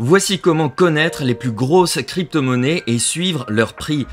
Voici comment connaître les plus grosses crypto-monnaies et suivre leur prix.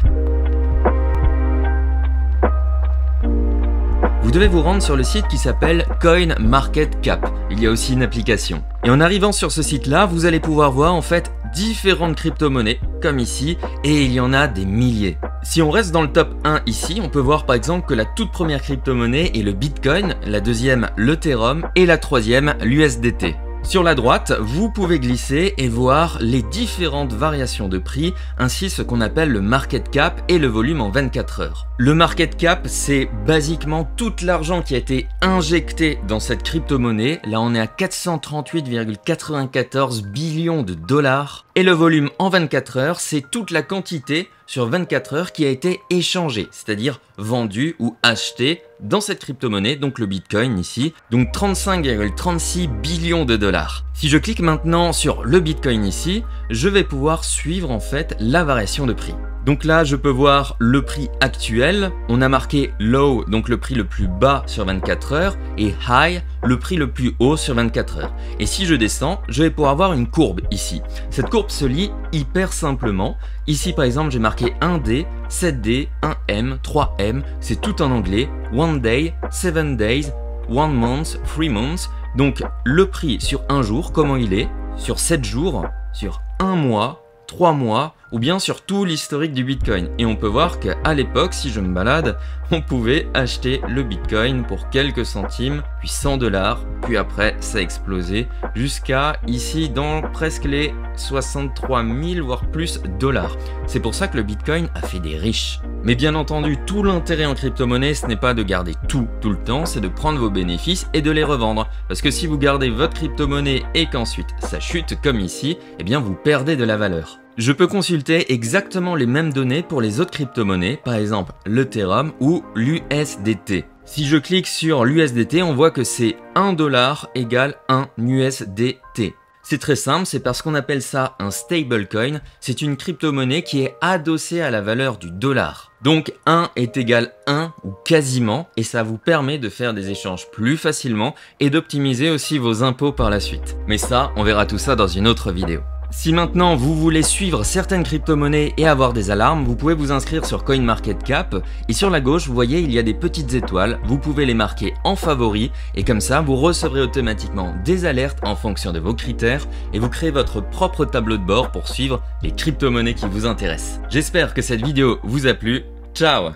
Vous devez vous rendre sur le site qui s'appelle CoinMarketCap. Il y a aussi une application. Et en arrivant sur ce site-là, vous allez pouvoir voir en fait différentes crypto-monnaies, comme ici, et il y en a des milliers. Si on reste dans le top 1 ici, on peut voir par exemple que la toute première crypto-monnaie est le Bitcoin, la deuxième l'Ethereum et la troisième l'USDT. Sur la droite, vous pouvez glisser et voir les différentes variations de prix, ainsi ce qu'on appelle le market cap et le volume en 24 heures. Le market cap, c'est basiquement tout l'argent qui a été injecté dans cette crypto-monnaie. Là, on est à 438,94 billions de dollars. Et le volume en 24 heures, c'est toute la quantité sur 24 heures qui a été échangée, c'est-à-dire vendue ou achetée dans cette crypto-monnaie, donc le Bitcoin ici, donc 35,36 billions de dollars. Si je clique maintenant sur le Bitcoin ici, je vais pouvoir suivre en fait la variation de prix. Donc là, je peux voir le prix actuel. On a marqué low, donc le prix le plus bas sur 24 heures, et high, le prix le plus haut sur 24 heures. Et si je descends, je vais pouvoir voir une courbe ici. Cette courbe se lit hyper simplement. Ici, par exemple, j'ai marqué 1D, 7D, 1M, 3M. C'est tout en anglais. 1 day, 7 days, 1 month, 3 months. Donc, le prix sur un jour, comment il est, sur 7 jours, sur un mois, 3 mois, ou bien sur tout l'historique du Bitcoin. Et on peut voir qu'à l'époque, si je me balade, on pouvait acheter le Bitcoin pour quelques centimes, puis 100 dollars, puis après ça a explosé jusqu'à ici dans presque les 63 000 voire plus dollars. C'est pour ça que le Bitcoin a fait des riches. Mais bien entendu, tout l'intérêt en crypto-monnaie, ce n'est pas de garder tout le temps, c'est de prendre vos bénéfices et de les revendre. Parce que si vous gardez votre crypto-monnaie et qu'ensuite ça chute comme ici, eh bien vous perdez de la valeur. Je peux consulter exactement les mêmes données pour les autres crypto-monnaies, par exemple l'Ethereum ou l'USDT. Si je clique sur l'USDT, on voit que c'est 1 dollar égale 1 USDT. C'est très simple, c'est parce qu'on appelle ça un stablecoin. C'est une crypto-monnaie qui est adossée à la valeur du dollar. Donc 1 est égal 1 ou quasiment, et ça vous permet de faire des échanges plus facilement et d'optimiser aussi vos impôts par la suite. Mais ça, on verra tout ça dans une autre vidéo. Si maintenant vous voulez suivre certaines crypto-monnaies et avoir des alarmes, vous pouvez vous inscrire sur CoinMarketCap et sur la gauche, vous voyez, il y a des petites étoiles, vous pouvez les marquer en favoris et comme ça, vous recevrez automatiquement des alertes en fonction de vos critères et vous créez votre propre tableau de bord pour suivre les crypto-monnaies qui vous intéressent. J'espère que cette vidéo vous a plu. Ciao!